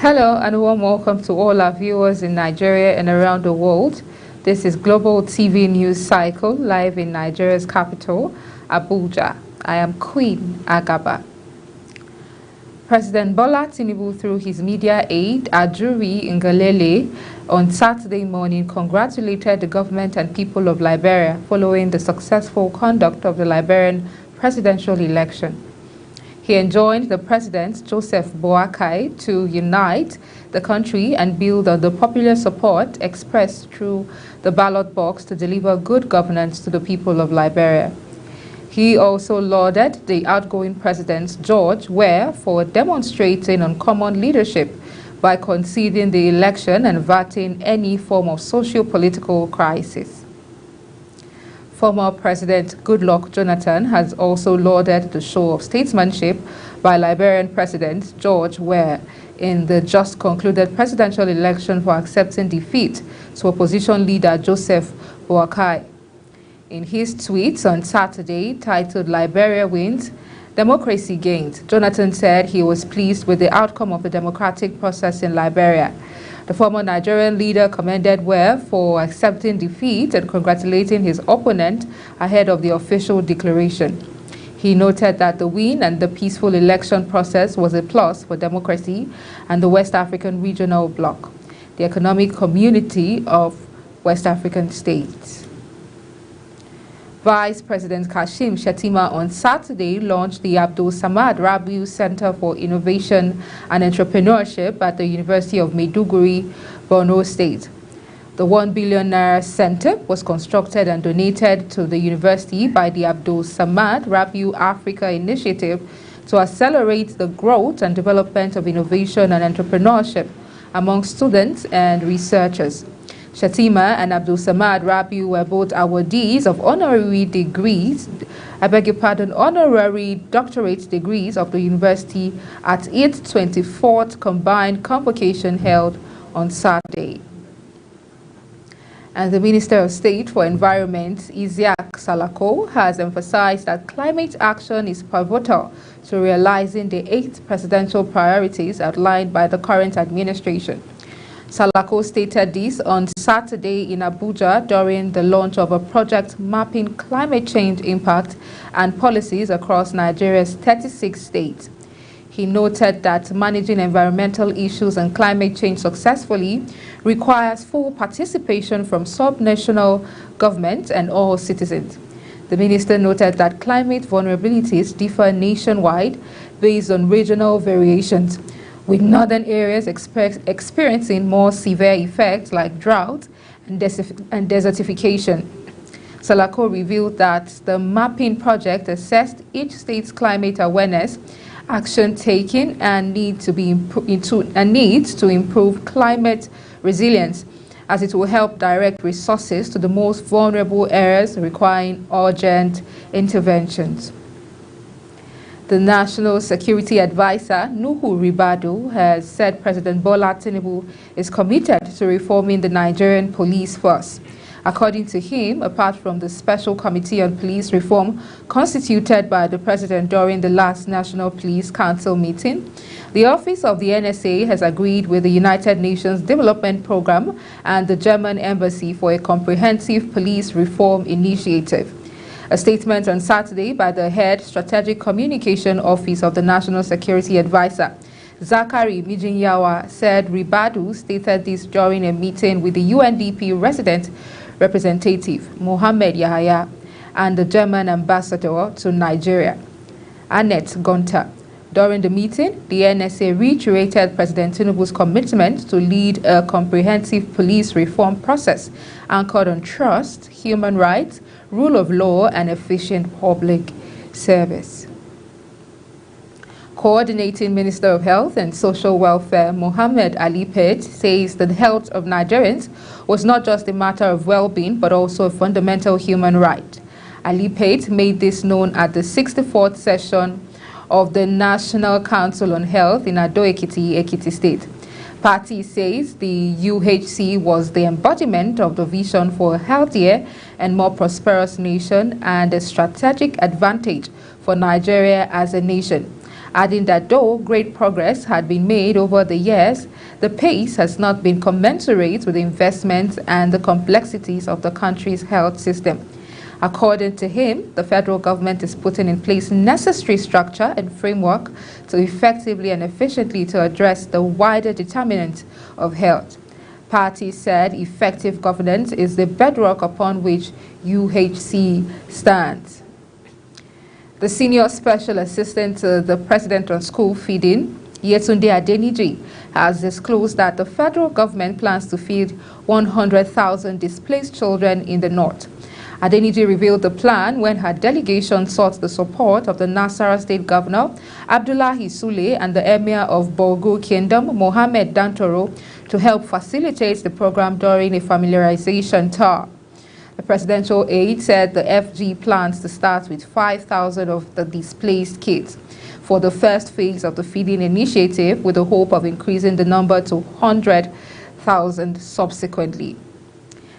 Hello and a warm welcome to all our viewers in Nigeria and around the world. This is Global TV News Cycle live in Nigeria's capital, Abuja. I am Queen Agaba. President Bola Tinubu, through his media aide, Ajuri Ngalale, on Saturday morning congratulated the government and people of Liberia following the successful conduct of the Liberian presidential election. He enjoined the President, Joseph Boakai, to unite the country and build on the popular support expressed through the ballot box to deliver good governance to the people of Liberia. He also lauded the outgoing President, George Weah, for demonstrating uncommon leadership by conceding the election and averting any form of socio-political crisis. Former President Goodluck Jonathan has also lauded the show of statesmanship by Liberian President George Weah in the just concluded presidential election for accepting defeat to opposition leader Joseph Boakai. In his tweets on Saturday, titled "Liberia Wins, Democracy Gains," Jonathan said he was pleased with the outcome of the democratic process in Liberia. The former Nigerian leader commended Weah for accepting defeat and congratulating his opponent ahead of the official declaration. He noted that the win and the peaceful election process was a plus for democracy and the West African Regional Bloc, the economic community of West African states. Vice President Kashim Shettima on Saturday launched the Abdul Samad Rabiu Center for Innovation and Entrepreneurship at the University of Maiduguri, Borno State. The 1 billion naira center was constructed and donated to the university by the Abdul Samad Rabiu Africa Initiative to accelerate the growth and development of innovation and entrepreneurship among students and researchers. Shettima and Abdul Samad Rabiu were both awardees of honorary doctorate degrees of the university at its 24th combined convocation held on Saturday. And the Minister of State for Environment, Isiaq Salako, has emphasized that climate action is pivotal to realizing the 8 presidential priorities outlined by the current administration. Salako stated this on Saturday in Abuja during the launch of a project mapping climate change impact and policies across Nigeria's 36 states. He noted that managing environmental issues and climate change successfully requires full participation from sub-national governments and all citizens. The minister noted that climate vulnerabilities differ nationwide based on regional variations, with northern areas experiencing more severe effects like drought and desertification. Salako revealed that the mapping project assessed each state's climate awareness, action taken, and needs to improve climate resilience, as it will help direct resources to the most vulnerable areas requiring urgent interventions. The National Security Advisor, Nuhu Ribadu, has said President Bola Tinubu is committed to reforming the Nigerian police force. According to him, apart from the Special Committee on Police Reform constituted by the President during the last National Police Council meeting, the Office of the NSA has agreed with the United Nations Development Programme and the German Embassy for a comprehensive police reform initiative. A statement on Saturday by the Head Strategic Communication Office of the National Security Advisor, Zakari Mijinyawa, said Ribadu stated this during a meeting with the UNDP resident representative, Mohammed Yahya, and the German ambassador to Nigeria, Annette Gonta. During the meeting, the NSA reiterated President Tinubu's commitment to lead a comprehensive police reform process anchored on trust, human rights, rule of law, and efficient public service. Coordinating Minister of Health and Social Welfare, Mohammed Ali Pate, says that the health of Nigerians was not just a matter of well-being, but also a fundamental human right. Ali Pate made this known at the 64th session of the National Council on Health in Ado-Ekiti, Ekiti State. Party says the UHC was the embodiment of the vision for a healthier and more prosperous nation and a strategic advantage for Nigeria as a nation. adding that though great progress had been made over the years, the pace has not been commensurate with the investments and the complexities of the country's health system. According to him, the federal government is putting in place necessary structure and framework to effectively and efficiently to address the wider determinants of health. Party said effective governance is the bedrock upon which UHC stands. The senior special assistant to the president on school feeding, Yetunde Adeniji, has disclosed that the federal government plans to feed 100,000 displaced children in the north. Adeniji revealed the plan when her delegation sought the support of the Nasarawa State Governor, Abdullahi Sule, and the Emir of Borgu Kingdom, Mohammed Dantoro, to help facilitate the program during a familiarization tour. The presidential aide said the FG plans to start with 5,000 of the displaced kids for the first phase of the feeding initiative, with the hope of increasing the number to 100,000 subsequently.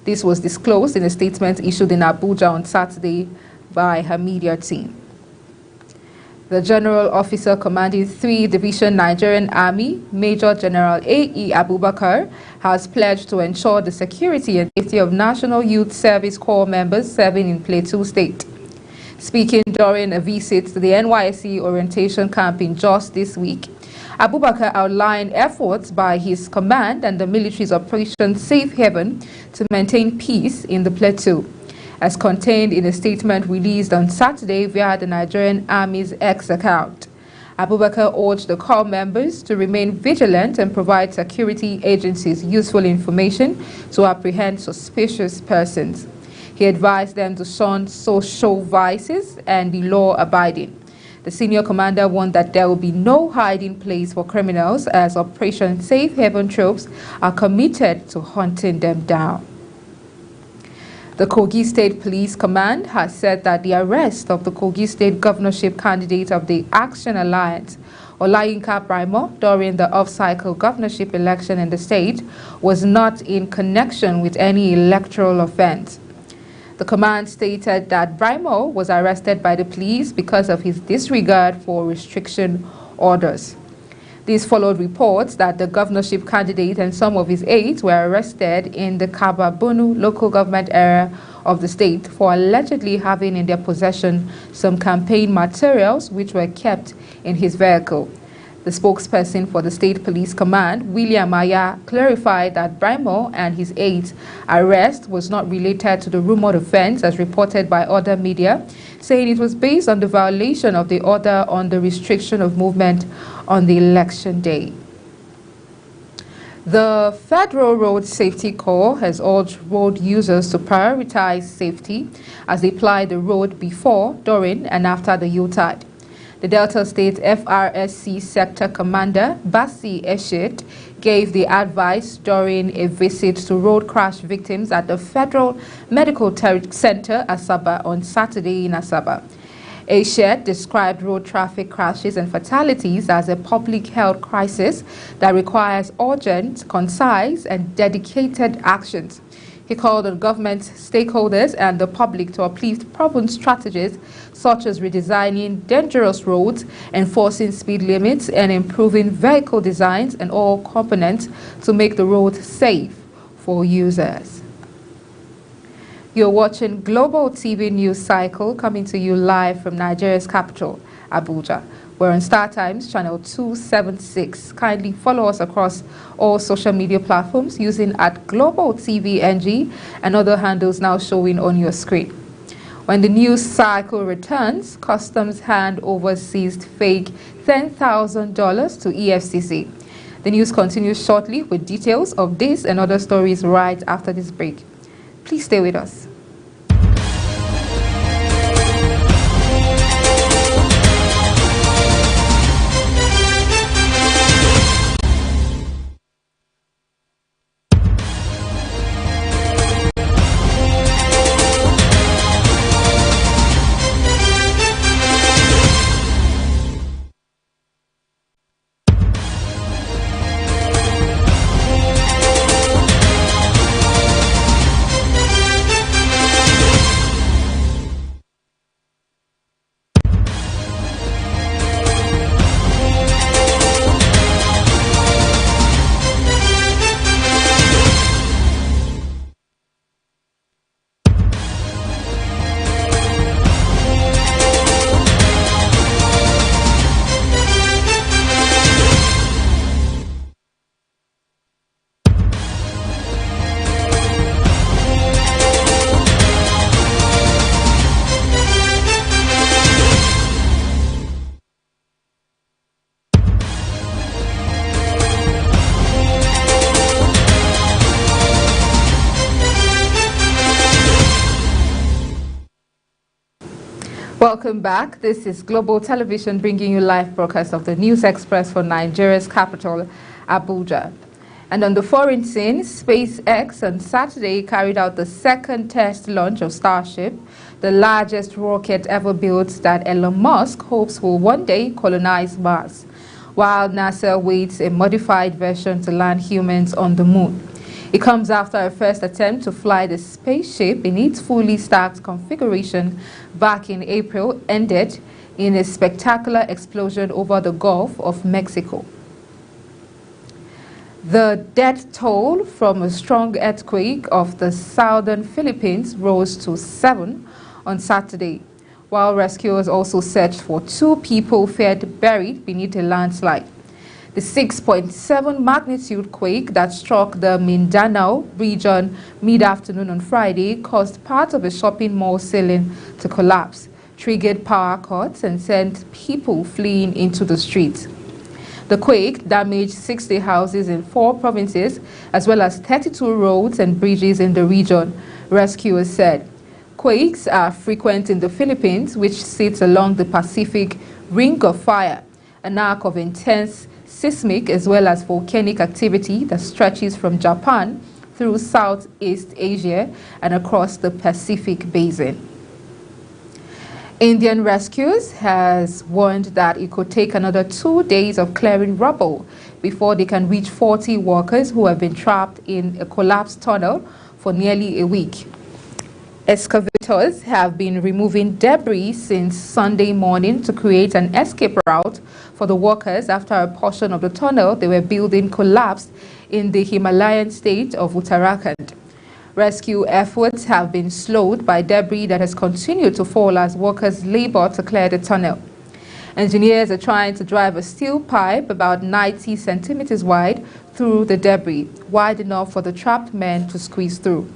This was disclosed in a statement issued in Abuja on Saturday by her media team. The General Officer commanding 3 Division Nigerian Army, Major General A.E. Abubakar, has pledged to ensure the security and safety of National Youth Service Corps members serving in Plateau State. Speaking during a visit to the NYSC orientation camp in Jos this week, Abubakar outlined efforts by his command and the military's Operation Safe Haven to maintain peace in the plateau. As contained in a statement released on Saturday via the Nigerian Army's X account, Abubakar urged the Corps members to remain vigilant and provide security agencies useful information to apprehend suspicious persons. He advised them to shun social vices and be law-abiding. The senior commander warned that there will be no hiding place for criminals as Operation Safe Haven troops are committed to hunting them down. The Kogi State Police Command has said that the arrest of the Kogi State governorship candidate of the Action Alliance, Olayinka Braimo, during the off-cycle governorship election in the state was not in connection with any electoral offense. The command stated that Braimo was arrested by the police because of his disregard for restriction orders. These followed reports that the governorship candidate and some of his aides were arrested in the Kababunu local government area of the state for allegedly having in their possession some campaign materials which were kept in his vehicle. The spokesperson for the State Police Command, William Aya, clarified that Braimo and his aides' arrest was not related to the rumored offense as reported by other media, saying it was based on the violation of the order on the restriction of movement on the election day. The Federal Road Safety Corps has urged road users to prioritize safety as they ply the road before, during, and after the Yuletide. The Delta State FRSC Sector Commander, Basi Eshit, gave the advice during a visit to road crash victims at the Federal Medical Center, Asaba, on Saturday in Asaba. Eshit described road traffic crashes and fatalities as a public health crisis that requires urgent, concise, and dedicated actions. He called on government stakeholders and the public to uplift proven strategies such as redesigning dangerous roads, enforcing speed limits, and improving vehicle designs and all components to make the road safe for users. You're watching Global TV News Cycle coming to you live from Nigeria's capital, Abuja. We're on Star Times channel 276. Kindly follow us across all social media platforms using @GlobalTVNG and other handles now showing on your screen. When the news cycle returns, Customs hand over seized fake $10,000 to EFCC. The news continues shortly with details of this and other stories right after this break. Please stay with us. Welcome back. This is Global Television bringing you live broadcast of the News Express for Nigeria's capital, Abuja. And on the foreign scene, SpaceX on Saturday carried out the second test launch of Starship, the largest rocket ever built that Elon Musk hopes will one day colonize Mars, while NASA waits a modified version to land humans on the moon. It comes after a first attempt to fly the spaceship in its fully stacked configuration back in April ended in a spectacular explosion over the Gulf of Mexico. The death toll from a strong earthquake of the southern Philippines rose to 7 on Saturday, while rescuers also searched for 2 people feared buried beneath a landslide. The 6.7 magnitude quake that struck the Mindanao region mid-afternoon on Friday caused part of a shopping mall ceiling to collapse, triggered power cuts, and sent people fleeing into the streets. The quake damaged 60 houses in 4 provinces, as well as 32 roads and bridges in the region, rescuers said. Quakes are frequent in the Philippines, which sits along the Pacific Ring of Fire, an arc of intense seismic as well as volcanic activity that stretches from Japan through Southeast Asia and across the Pacific Basin. Indian Rescues has warned that it could take another 2 days of clearing rubble before they can reach 40 workers who have been trapped in a collapsed tunnel for nearly a week. Excavators have been removing debris since Sunday morning to create an escape route for the workers after a portion of the tunnel they were building collapsed in the Himalayan state of Uttarakhand. Rescue efforts have been slowed by debris that has continued to fall as workers labor to clear the tunnel. Engineers are trying to drive a steel pipe about 90 centimeters wide through the debris, wide enough for the trapped men to squeeze through.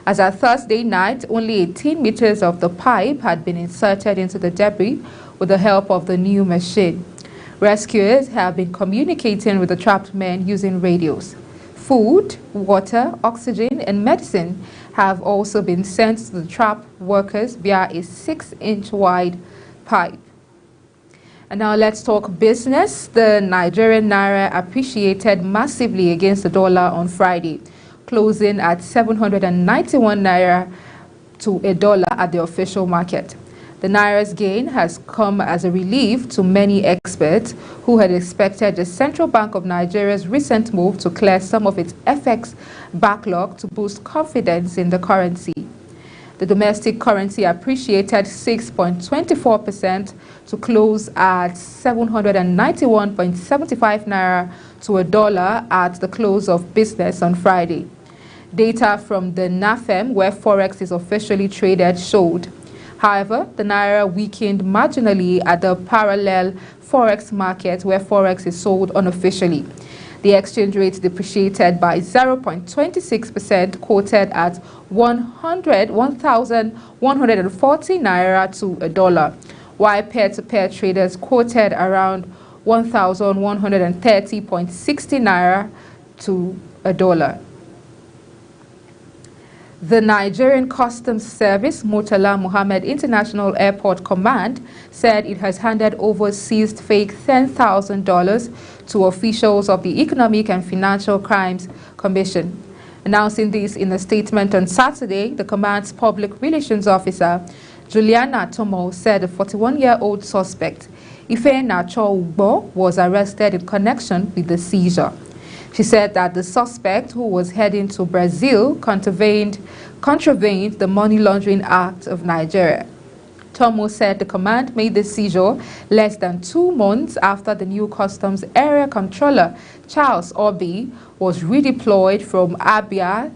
As at Thursday night, only 18 meters of the pipe had been inserted into the debris with the help of the new machine. Rescuers have been communicating with the trapped men using radios. Food, water, oxygen, and medicine have also been sent to the trapped workers via a 6-inch wide pipe. And now let's talk business. The Nigerian naira appreciated massively against the dollar on Friday, closing at 791 naira to a dollar at the official market. The naira's gain has come as a relief to many experts who had expected the Central Bank of Nigeria's recent move to clear some of its FX backlog to boost confidence in the currency. The domestic currency appreciated 6.24% to close at 791.75 naira to a dollar at the close of business on Friday. Data from the NAFEM, where Forex is officially traded, showed. However, the naira weakened marginally at the parallel Forex market, where Forex is sold unofficially. The exchange rate depreciated by 0.26%, quoted at 1,140 naira to a dollar, while peer-to-peer traders quoted around 1,130.60 naira to a dollar. The Nigerian Customs Service, Murtala Muhammed International Airport Command, said it has handed over seized fake $10,000 to officials of the Economic and Financial Crimes Commission. Announcing this in a statement on Saturday, the command's public relations officer, Juliana Tomo, said the 41-year-old suspect, Ife Nacho Ugbo, was arrested in connection with the seizure. She said that the suspect, who was heading to Brazil, contravened the Money Laundering Act of Nigeria. Tomo said the command made the seizure less than 2 months after the new customs area controller, Charles Obi, was redeployed from Abia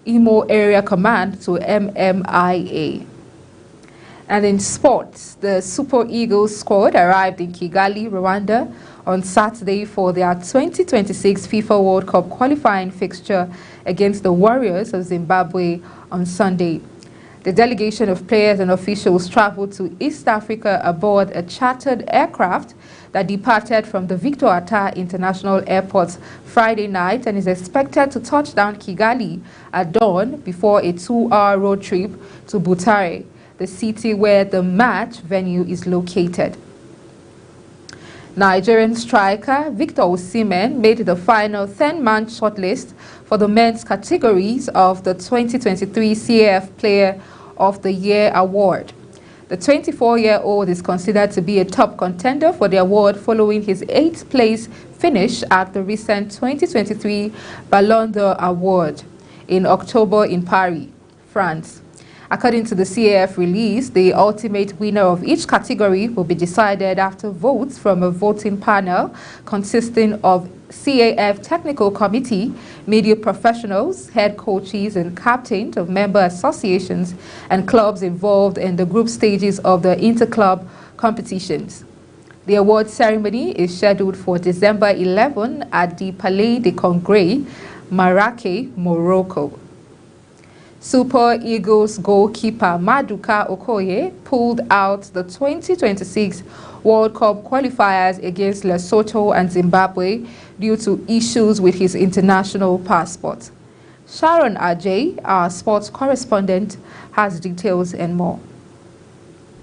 Imo Area Command to MMIA. And in sports, the Super Eagles squad arrived in Kigali, Rwanda, on Saturday for their 2026 FIFA World Cup qualifying fixture against the Warriors of Zimbabwe on Sunday. The delegation of players and officials traveled to East Africa aboard a chartered aircraft that departed from the Victor Atta International Airport Friday night and is expected to touch down Kigali at dawn before a 2-hour road trip to Butare, the city where the match venue is located. Nigerian striker Victor Osimhen made the final 10-man shortlist for the men's categories of the 2023 CAF Player of the Year award. The 24-year-old is considered to be a top contender for the award following his 8th place finish at the recent 2023 Ballon d'Or award in October in Paris, France. According to the CAF release, the ultimate winner of each category will be decided after votes from a voting panel consisting of CAF Technical Committee, media professionals, head coaches and captains of member associations and clubs involved in the group stages of the interclub competitions. The award ceremony is scheduled for December 11 at the Palais des Congrès, Marrakech, Morocco. Super Eagles goalkeeper Maduka Okoye pulled out the 2026 World Cup qualifiers against Lesotho and Zimbabwe due to issues with his international passport. Sharon Ajay, our sports correspondent, has details and more.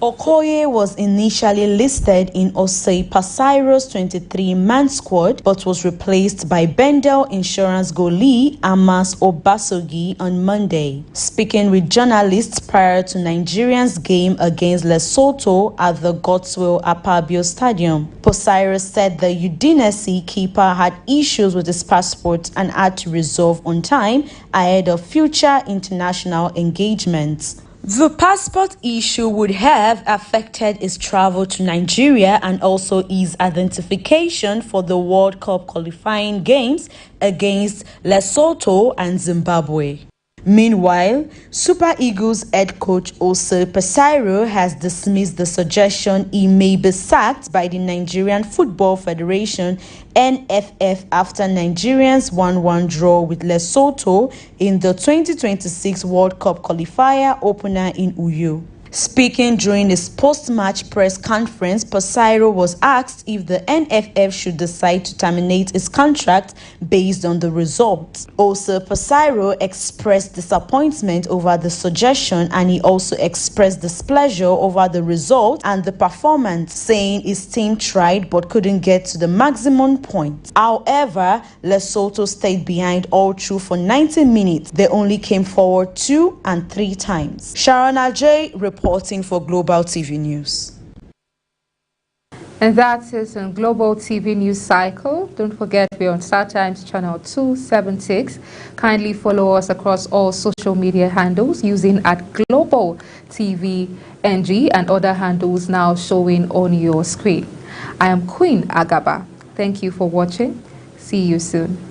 Okoye was initially listed in Osei Pasairo's 23-man squad but was replaced by Bendel Insurance goalie Amas Obasogi on Monday. Speaking with journalists prior to Nigeria's game against Lesotho at the Godswill Akpabio Stadium, Pasairo said the Udinese keeper had issues with his passport and had to resolve on time ahead of future international engagements. The passport issue would have affected his travel to Nigeria and also his identification for the World Cup qualifying games against Lesotho and Zimbabwe. Meanwhile, Super Eagles head coach Osei Pasairo has dismissed the suggestion he may be sacked by the Nigerian Football Federation (NFF) after Nigerians' 1-1 draw with Lesotho in the 2026 World Cup qualifier opener in Uyo. Speaking during his post-match press conference, Pasairo was asked if the NFF should decide to terminate his contract based on the results. Also, Pasairo expressed disappointment over the suggestion and he also expressed displeasure over the result and the performance, saying his team tried but couldn't get to the maximum point. However, Lesotho stayed behind all through for 90 minutes. They only came forward 2 and 3 times. Sharon Ajay reporting for Global TV News. And that's it on Global TV News Cycle. Don't forget we're on StarTimes channel 276. Kindly follow us across all social media handles using @Global TV NG and other handles now showing on your screen. I am Queen Agaba. Thank you for watching. See you soon.